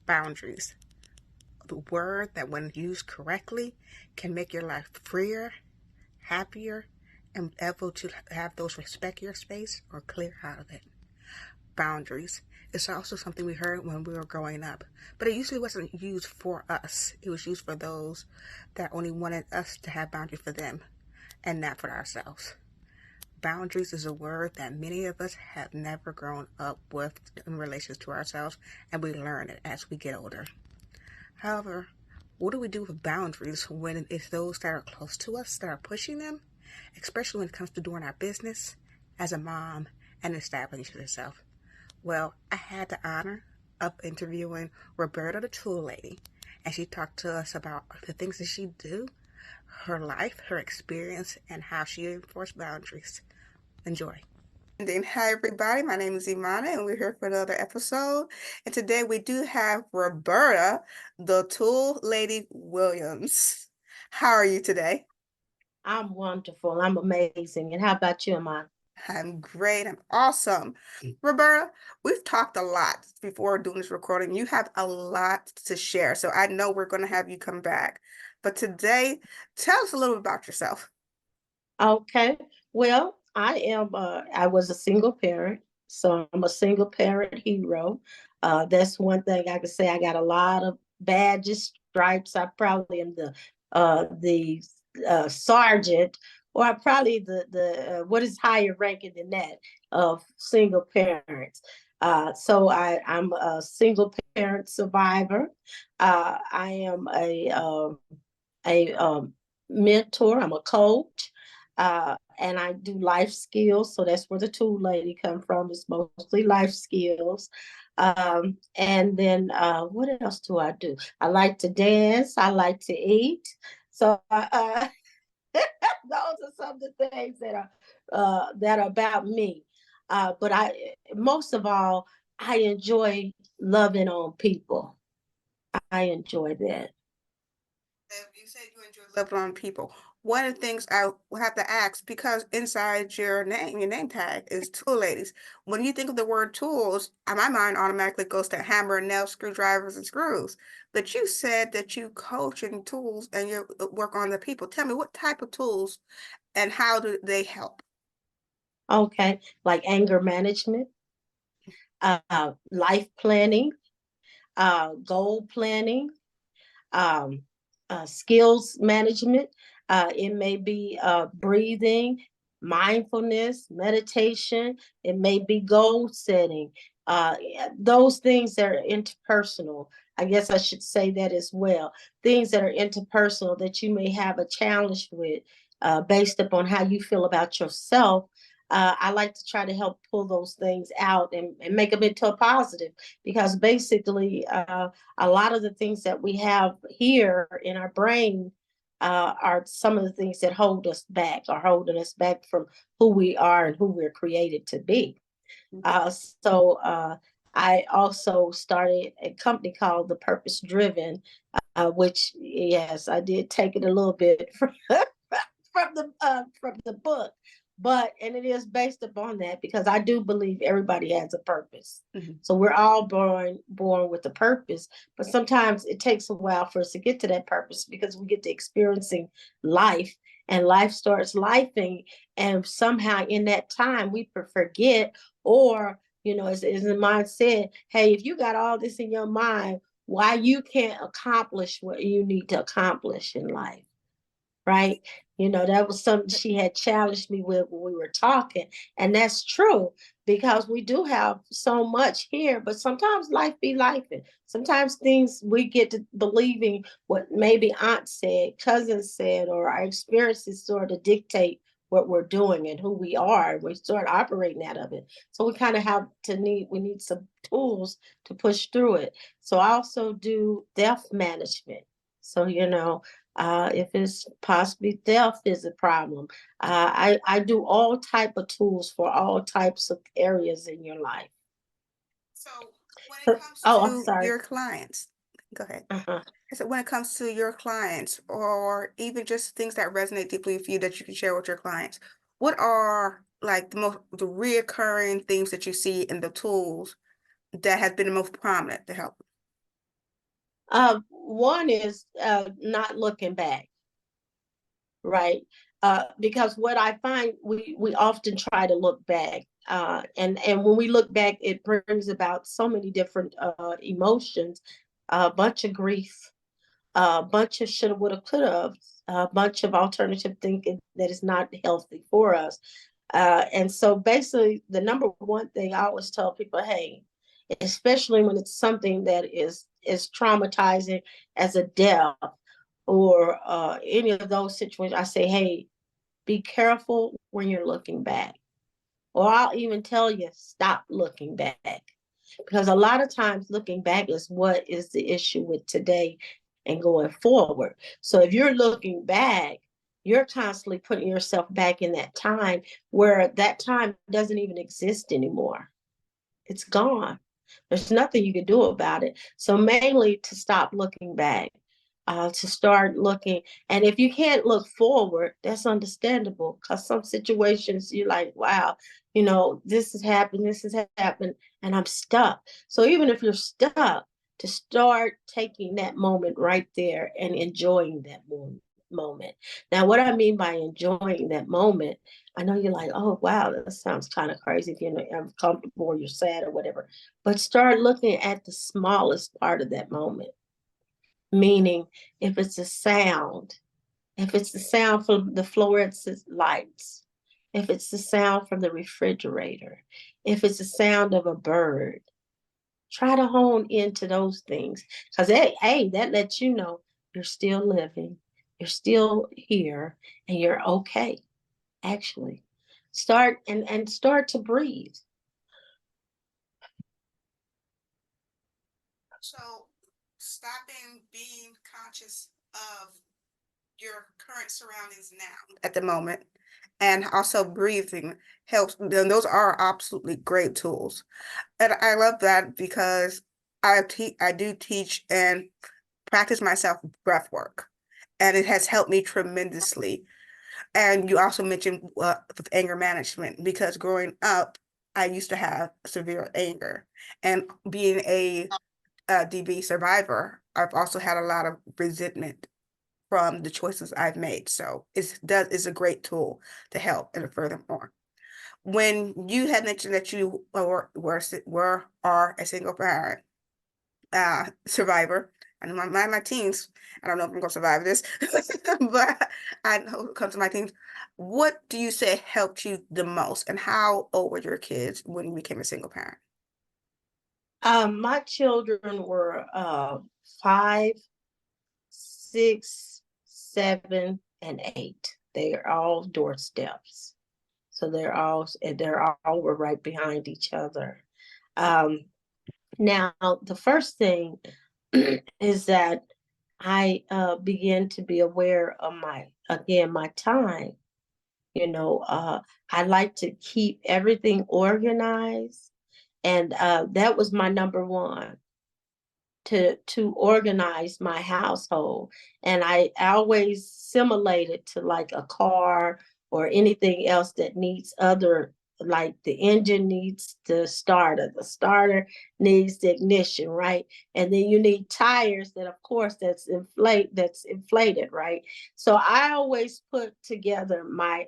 Boundaries. The word that, when used correctly, can make your life freer, happier, and able to have those respect your space or clear out of it. Boundaries. It's also something we heard when we were growing up, but it usually wasn't used for us. It was used for those that only wanted us to have boundaries for them and not for ourselves. Boundaries is a word that many of us have never grown up with in relation to ourselves, and we learn it as we get older. However, what do we do with boundaries when it's those that are close to us that are pushing them, especially when it comes to doing our business as a mom and establishing yourself? Well, I had the honor of interviewing Roberta The Tool Lady, and she talked to us about the things that she do, her life, her experience, and how she enforced boundaries. Enjoy. And then, hi everybody, my name is Imana and we're here for another episode. And today we do have Roberta, the Tool Lady Williams. How are you today? I'm wonderful. I'm amazing. And how about you, Amon? I'm great. I'm awesome. Roberta, we've talked a lot before doing this recording. You have a lot to share, so I know we're going to have you come back. But today, tell us a little bit about yourself. Okay. Well, I was a single parent, so I'm a single parent hero. That's one thing I can say. I got a lot of badges, stripes. I probably am the sergeant, or I probably the what is higher ranking than that of single parents. I'm a single parent survivor. I am a mentor. I'm a coach, and I do life skills. So that's where the tool lady come from. It's mostly life skills. And then what else do I do? I like to dance. I like to eat. So those are some of the things that are about me. But I most of all, I enjoy loving on people. I enjoy that. You said you enjoy loving on people. One of the things I will have to ask, because inside your name tag is tool ladies. When you think of the word tools, my mind automatically goes to hammer, nails, screwdrivers, and screws. But you said that you coach in tools and you work on the people. Tell me, what type of tools and how do they help? Okay, like anger management, life planning, goal planning, um, skills management. It may be breathing, mindfulness, meditation. It may be goal setting. Those things that are interpersonal. I guess I should say that as well. Things that are interpersonal that you may have a challenge with based upon how you feel about yourself. I like to try to help pull those things out and make them into a positive because basically a lot of the things that we have here in our brain are some of the things that hold us back or holding us back from who we are and who we're created to be. So I also started a company called The Purpose Driven, which yes, I did take it a little bit from the book, but and it is based upon that because I do believe everybody has a purpose. Mhm. So we're all born with a purpose, but sometimes it takes a while for us to get to that purpose because we get to experiencing life and life starts lifing, and somehow in that time we forget, or as the mind said, hey, if you got all this in your mind, why you can't accomplish what you need to accomplish in life, right? That was something she had challenged me with when we were talking. And that's true because we do have so much here, but sometimes life be life. And sometimes things we get to believing what maybe aunt said, cousin said, or our experiences sort of dictate what we're doing and who we are. We start operating out of it. So we kind of we need some tools to push through it. So I also do death management. So, if it's possibly theft is a problem. I do all type of tools for all types of areas in your life. So when it comes Oh, I'm to sorry. your clients, go ahead. Uh-huh. I said when it comes to your clients or even just things that resonate deeply with you that you can share with your clients, what are like the reoccurring themes that you see in the tools that have been the most prominent to help? One is not looking back, right? Because what I find, we often try to look back, and when we look back, it brings about so many different emotions, a bunch of grief, a bunch of shoulda, woulda, coulda, a bunch of alternative thinking that is not healthy for us. And so basically, the number one thing I always tell people, hey, especially when it's something that is traumatizing as a death or any of those situations, I say, hey, be careful when you're looking back. Or I'll even tell you, stop looking back. Because a lot of times looking back is what is the issue with today and going forward. So if you're looking back, you're constantly putting yourself back in that time where that time doesn't even exist anymore. It's gone. There's nothing you can do about it. So mainly to stop looking back, to start looking. And if you can't look forward, that's understandable because some situations you're like, wow, this has happened, and I'm stuck. So even if you're stuck, to start taking that moment right there and enjoying that moment. Now, what I mean by enjoying that moment, I know you're like, oh, wow, that sounds kind of crazy if you're uncomfortable or you're sad or whatever. But start looking at the smallest part of that moment, meaning if it's a sound, if it's the sound from the fluorescent lights, if it's the sound from the refrigerator, if it's the sound of a bird, try to hone into those things because, hey, that lets you know you're still living, you're still here, and you're okay, actually. Start to breathe. So, stopping being conscious of your current surroundings now at the moment, and also breathing helps. Those are absolutely great tools, and I love that because I do teach and practice myself breath work, and it has helped me tremendously. And you also mentioned with anger management, because growing up, I used to have severe anger, and being a DB survivor, I've also had a lot of resentment from the choices I've made. So it's a great tool to help. And furthermore, when you had mentioned that you were are a single parent survivor, and my teens, I don't know if I'm gonna survive this, but I know it comes to my teens. What do you say helped you the most, and how old were your kids when you became a single parent? My children were 5, 6, 7, and 8. They are all doorsteps. So they're all were right behind each other. Um, Now, the first thing is that I began to be aware of my time. You know, I like to keep everything organized, and that was my number one, to organize my household. And I always simulate it to like a car or anything else that needs other, like the engine needs the starter needs the ignition, right? And then you need tires that, of course, that's inflated, right? So I always put together my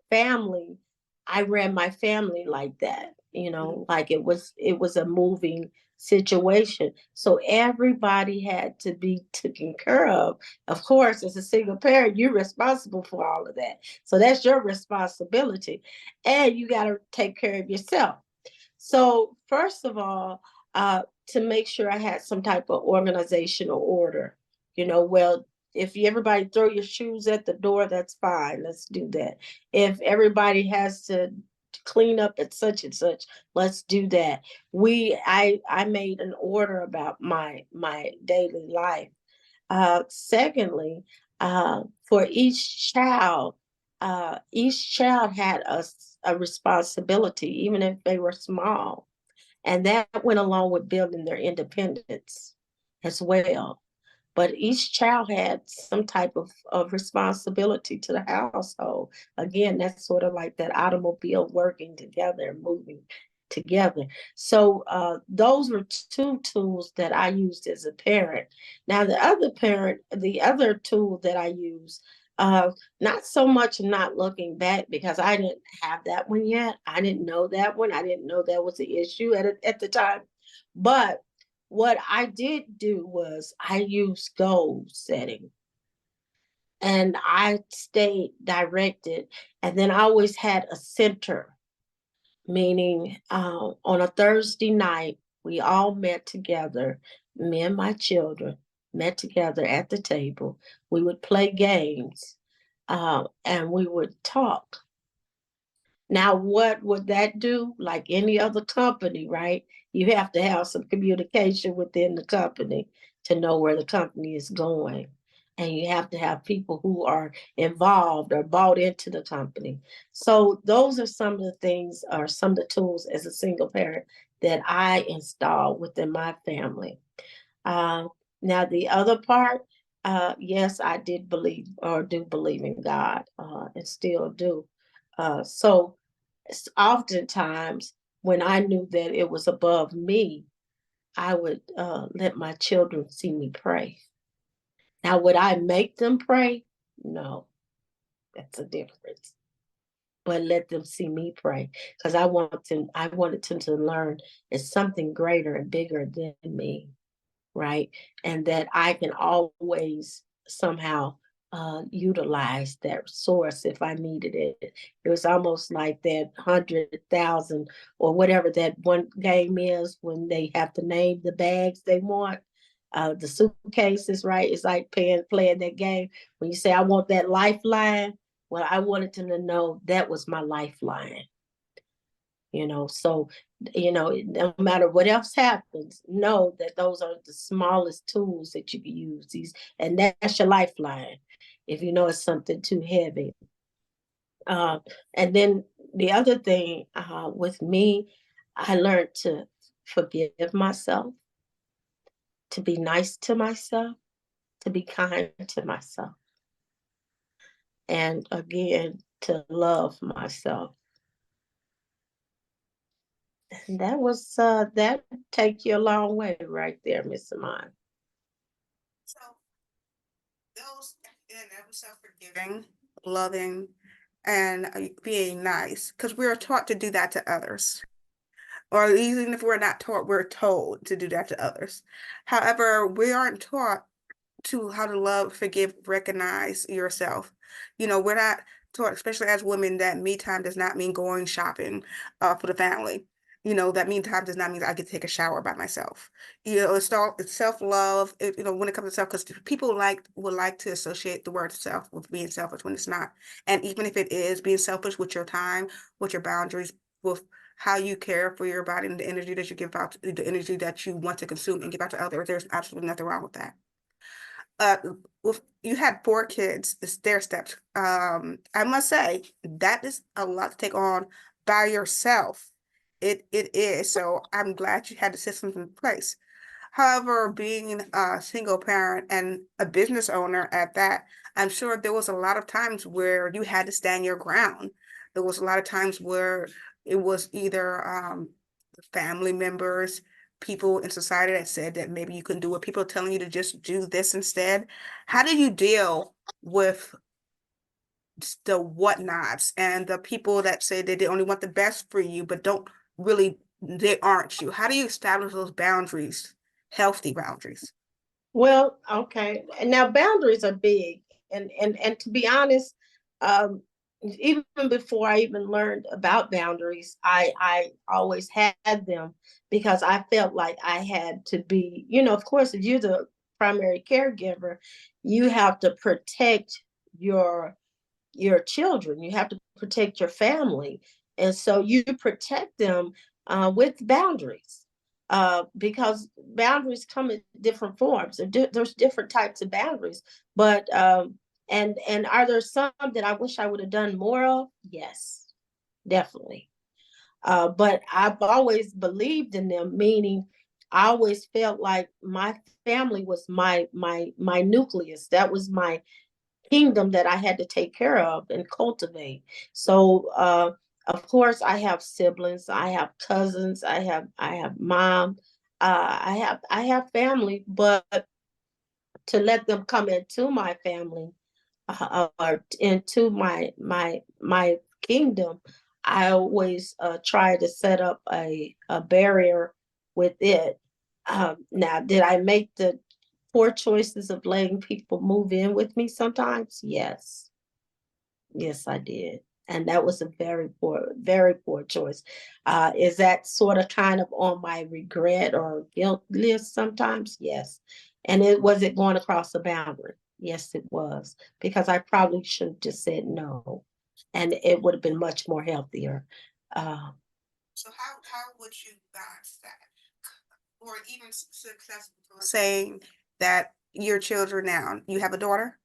family. I ran my family like that, like it was a moving situation. So everybody had to be taken care of. Of course, as a single parent, you're responsible for all of that. So that's your responsibility. And you got to take care of yourself. So, first of all, to make sure I had some type of organizational order, well, if everybody throw your shoes at the door, that's fine. Let's do that. If everybody has to clean up at such and such, let's do that. I made an order about my daily life. Secondly, for each child had a responsibility, even if they were small. And that went along with building their independence as well. But each child had some type of responsibility to the household. Again, that's sort of like that automobile working together, moving. together. So those were two tools that I used as a parent. Now the other tool that I use, not so much not looking back, because I didn't have that one yet. I didn't know that one. I didn't know that was the issue at the time. But what I did do was I used goal setting, and I stayed directed. And then I always had a center, meaning on a Thursday night, we all met together, me and my children met together at the table. We would play games, and we would talk. Now, what would that do? Like any other company, right? You have to have some communication within the company to know where the company is going. And you have to have people who are involved or bought into the company. So those are some of the things, or some of the tools as a single parent that I installed within my family. Uh, Now, the other part, yes, I did believe, or do believe in God, and still do. So oftentimes when I knew that it was above me, I would let my children see me pray. Now, would I make them pray? No, that's a difference. But let them see me pray, because I wanted them to learn it's something greater and bigger than me, right? And that I can always somehow utilize that source if I needed it. It was almost like that 100,000 or whatever that one game is, when they have to name the bags they want. The suitcases, right? It's like playing that game. When you say, I want that lifeline, well, I wanted them to know that was my lifeline. So no matter what else happens, know that those are the smallest tools that you can use. And that's your lifeline if you know it's something too heavy. uh, and then the other thing, with me, I learned to forgive myself, to be nice to myself, to be kind to myself, and again, to love myself. And that take you a long way right there, Miss Amon. So those, self-forgiving, loving, and being nice, because we're taught to do that to others. Or even if we're not taught, we're told to do that to others. However, we aren't taught to how to love, forgive, recognize yourself. We're not taught, especially as women, that me time does not mean going shopping for the family. That me time does not mean that I get to take a shower by myself. It's self-love, when it comes to self, because people would like to associate the word self with being selfish when it's not. And even if it is being selfish with your time, with your boundaries, with how you care for your body and the energy that you give out, the energy that you want to consume and give out to others, there's absolutely nothing wrong with that. uh you had 4 kids, the stair steps. I must say that is a lot to take on by yourself. It is. So I'm glad you had the systems in place. However, being a single parent and a business owner at that, I'm sure there was a lot of times where you had to stand your ground. There was a lot of times where it was either family members, people in society that said that maybe you couldn't do it, people telling you to just do this instead. How do you deal with the whatnots and the people that say that they only want the best for you, but don't really, they aren't you? How do you establish those boundaries, healthy boundaries? Well, okay. And now boundaries are big. And to be honest, um, even before I even learned about boundaries, I always had them, because I felt like I had to be, of course, if you're the primary caregiver, you have to protect your your children. You have to protect your family. And so you protect them with boundaries, because boundaries come in different forms. There's different types of boundaries. But, and are there some that I wish I would have done more of? Yes, definitely. But I've always believed in them, meaning I always felt like my family was my nucleus. That was my kingdom that I had to take care of and cultivate. So Of course, I have siblings, I have cousins, I have mom, I have family, but to let them come into my family, or into my kingdom, I always try to set up a barrier with it. Now, did I make the poor choices of letting people move in with me sometimes? Yes. Yes, I did. And that was a very poor choice. Is that sort of kind of on my regret or guilt list sometimes? Yes. And it going across the boundary? Yes, it was. Because I probably should have just said no. And it would have been much more healthier. Uh, So how would you balance that? Or even successful saying that your children now, you have a daughter?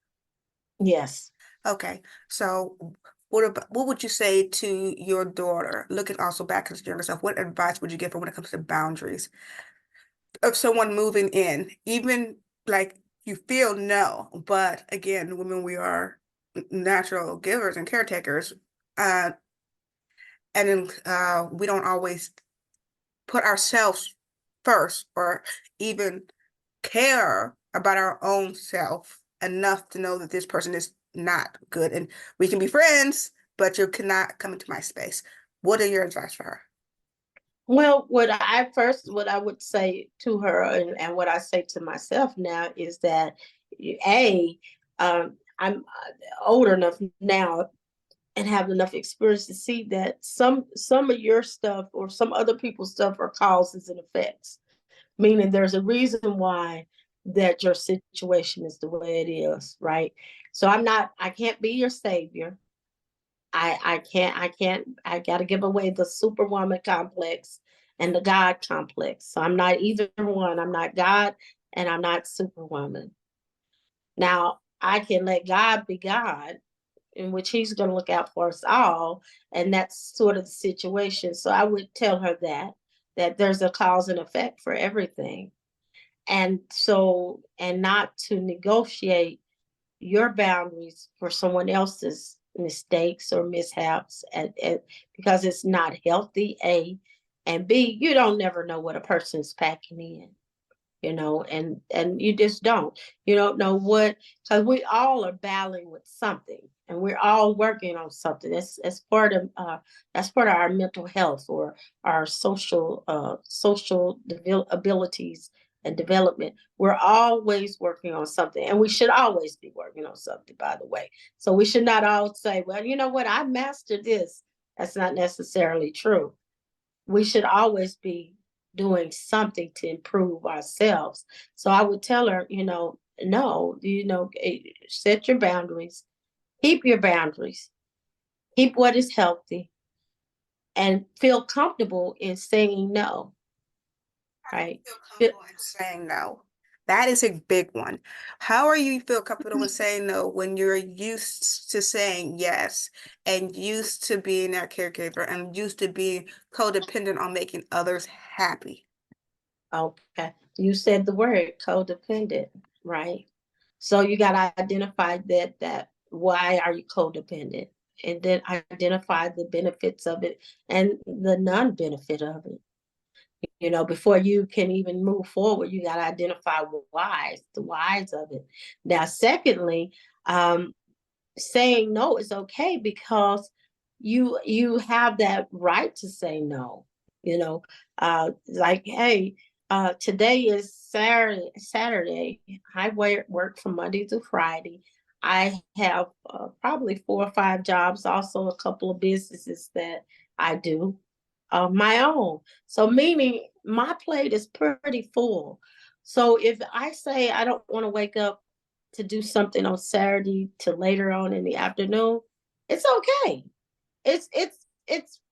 yes. Okay. So what would you say to your daughter? Looking also back at your younger self, what advice would you give her when it comes to boundaries of someone moving in? Even like you feel no, but again, women, we are natural givers and caretakers. Uh, and then we don't always put ourselves first or even care about our own self enough to know that this person is not good. And we can be friends, but you cannot come into my space. What are your advice for her? Well, what I would say to her, and what I say to myself now is that, a, I'm older enough now and have enough experience to see that some of your stuff or some other people's stuff are causes and effects, meaning there's a reason why that your situation is the way it is, right? So I can't be your savior. I gotta give away the superwoman complex and the God complex. So I'm not either one. I'm not God and I'm not superwoman. Now I can let God be God, in which he's going to look out for us all. And that's sort of the situation. So I would tell her that there's a cause and effect for everything. And so, and not to negotiate your boundaries for someone else's mistakes or mishaps, because it's not healthy, A, and B, you don't never know what a person's packing in, and you just don't know what, because we all are battling with something and we're all working on something. That's part of our mental health or our social abilities and development. We're always working on something, and we should always be working on something, by the way. So we should not all say, well, you know what, I mastered this. That's not necessarily true. We should always be doing something to improve ourselves. So I would tell her, no, set your boundaries, keep your boundaries, keep what is healthy, and feel comfortable in saying no, How do you right? feel comfortable in saying no? That is a big one. How are you feel comfortable in saying no when you're used to saying yes and used to being that caregiver and used to being codependent on making others happy? Okay. You said the word codependent, right? So you got to identify that why are you codependent? And then identify the benefits of it and the non-benefit of it. Before you can even move forward, you got to identify the whys of it. Now, secondly, saying no is okay because you have that right to say no. Like, hey, today is Saturday. I work from Monday through Friday. I have probably 4 or 5 jobs, also a couple of businesses that I do of my own. So meaning my plate is pretty full. So if I say I don't want to wake up to do something on Saturday to later on in the afternoon, it's okay. It's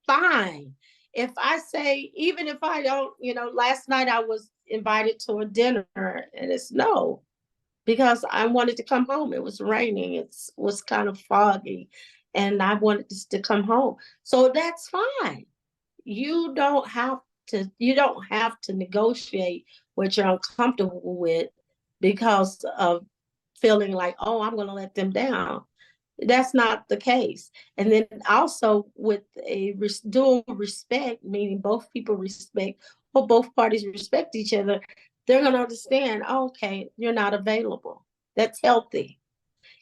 fine. If I say, even if I don't, last night I was invited to a dinner and it's no, because I wanted to come home. It was raining. It was kind of foggy and I wanted to come home. So that's fine. You don't have to negotiate what you're uncomfortable with because of feeling like, oh, I'm going to let them down. That's not the case. And then also with a dual respect, meaning both people respect, or both parties respect each other, they're going to understand, oh, okay, you're not available. That's healthy.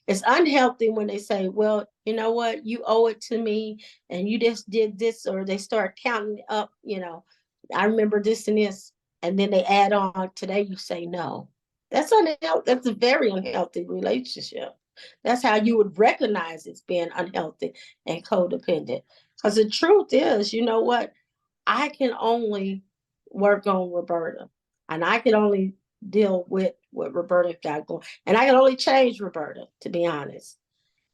It's unhealthy when they say, well, you know what, you owe it to me and you just did this, or they start counting up, I remember this and this, and then they add on, today you say no. That's unhealthy. That's a very unhealthy relationship. That's how you would recognize it's being unhealthy and codependent. Because the truth is, you know what? I can only work on Roberta, and I can only deal with what Roberta got going, and I can only change Roberta, to be honest.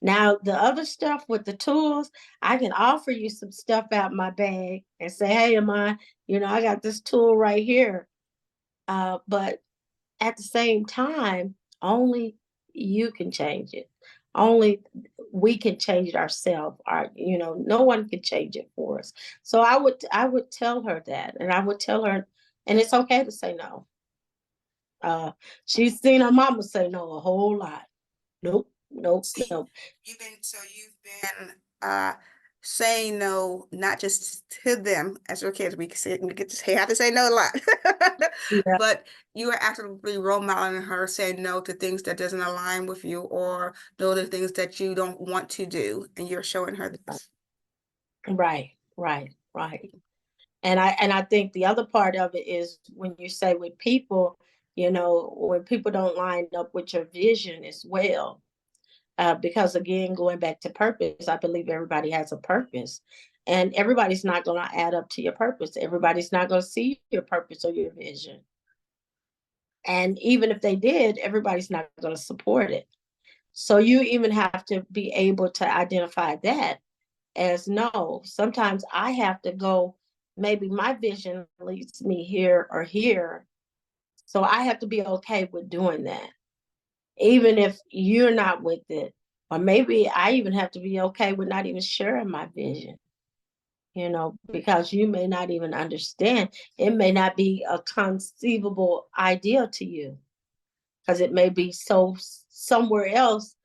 Now, the other stuff with the tools, I can offer you some stuff out my bag and say, hey, Amon, I got this tool right here. But at the same time, only you can change it. Only we can change it ourselves. No one can change it for us. So I would tell her that, and I would tell her, and it's okay to say no. She's seen her mama say no a whole lot. Nope, nope, See, nope. you've been saying no, not just to them as your kids. We get to say have to say no a lot, Yeah, but you are actively role modeling her, saying no to things that doesn't align with you, or no to things that you don't want to do, and you're showing her this. right, right, right. And I think the other part of it is when you say with people, when people don't line up with your vision as well. Because again, going back to purpose, I believe everybody has a purpose, and everybody's not going to add up to your purpose. Everybody's not going to see your purpose or your vision. And even if they did, everybody's not going to support it. So you even have to be able to identify that as no. Sometimes I have to go, maybe my vision leads me here or here. So I have to be okay with doing that, even if you're not with it. Or maybe I even have to be okay with not even sharing my vision, because you may not even understand. It may not be a conceivable idea to you because it may be so somewhere else.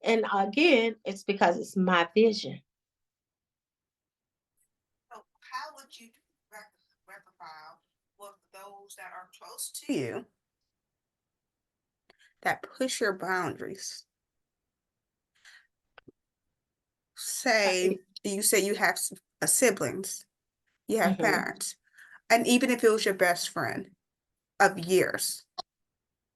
And again, it's because it's my vision. So how would you rectify with those that are close to you that push your boundaries? Say you say you have siblings, you have Mhm. parents, and even if it was your best friend of years,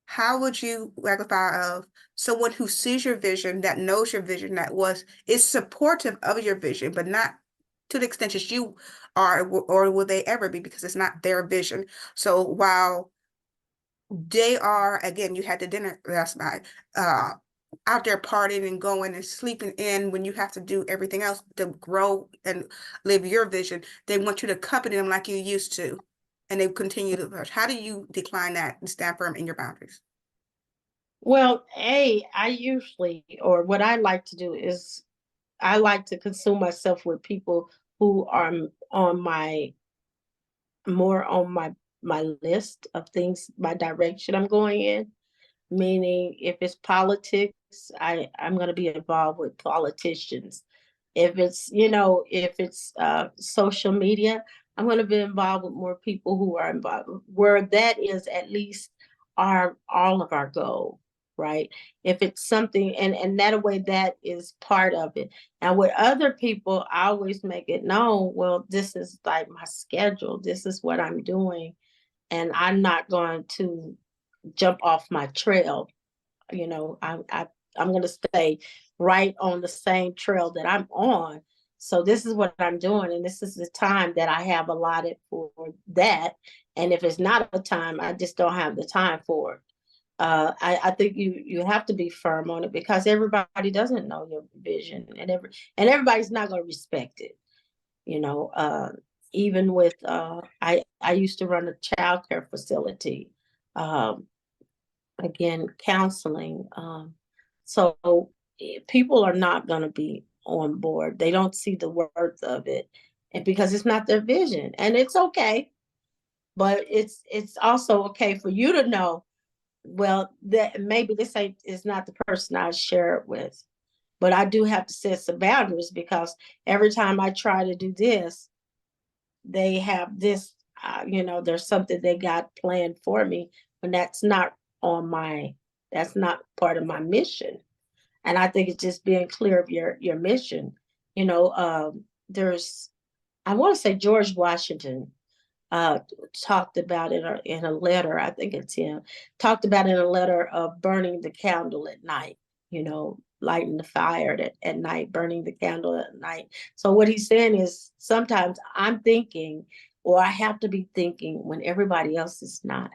how would you rectify of someone who sees your vision, that knows your vision, that was is supportive of your vision, but not to the extent that you are, or will they ever be, because it's not their vision. So while they are, again, you had the dinner last night, uh, out there partying and going and sleeping in when you have to do everything else to grow and live your vision. They want you to accompany them like you used to, and they continue to push. How do you decline that and stand firm in your boundaries? Well, I usually, or what I like to do is I like to consume myself with people who are on my more on my list of things, my direction I'm going in. Meaning, if it's politics, I'm going to be involved with politicians. If it's social media, I'm going to be involved with more people who are involved where that is at least our all of our goal, right? If it's something, and that way that is part of it. And with other people, I always make it known, well, this is like my schedule, this is what I'm doing, and I'm not going to jump off my trail. I'm going to stay right on the same trail that I'm on. So this is what I'm doing, and this is the time that I have allotted for that. And if it's not a time, I just don't have the time for it. I think you have to be firm on it because everybody doesn't know your vision, and everybody's not going to respect it. You know, even with I used to run a child care facility. Um, Again, counseling. So people are not going to be on board. They don't see the worth of it, and because it's not their vision, and it's okay. But it's also okay for you to know, well, that maybe this ain't is not the person I share it with. But I do have to set some boundaries, because every time I try to do this, they have this, there's something they got planned for me, and that's not part of my mission. And I think it's just being clear of your mission. There's, I want to say George Washington uh, talked about it in a letter. I think it's him talked about in a letter of burning the candle at night. Lighting the fire at night, burning the candle at night. So what he's saying is, sometimes I'm thinking, or I have to be thinking when everybody else is not.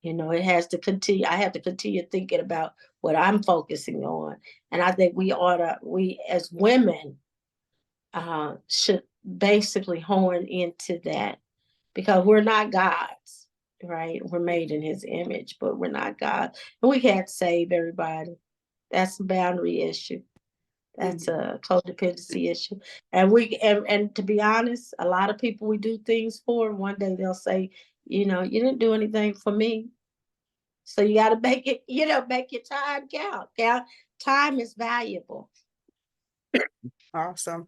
It has to continue. I have to continue thinking about what I'm focusing on. And I think we as women should basically hone into that, because we're not gods, right? We're made in his image, but we're not God. And we can't save everybody. That's a boundary issue. That's a codependency issue. And to be honest, a lot of people we do things for, one day they'll say, you didn't do anything for me. So you got to make it, make your time count. Time is valuable. Awesome.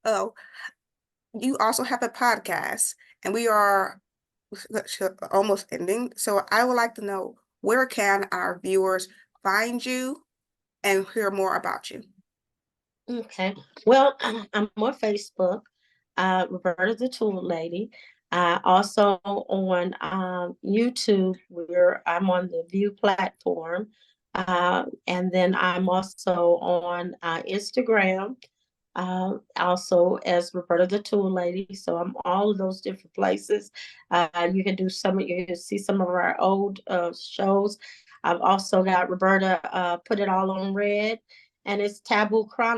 Oh, you also have a podcast, and we are almost ending. So I would like to know, where can our viewers find you and hear more about you? Okay. Well, I'm on Facebook, Roberta the Tool Lady. Also on YouTube, where I'm on the View platform. And then I'm also on Instagram, also as Roberta the Tool Lady. So I'm all of those different places. You can see some of our old shows. I've also got Roberta Put It All on Red, and it's Taboo Chronicles.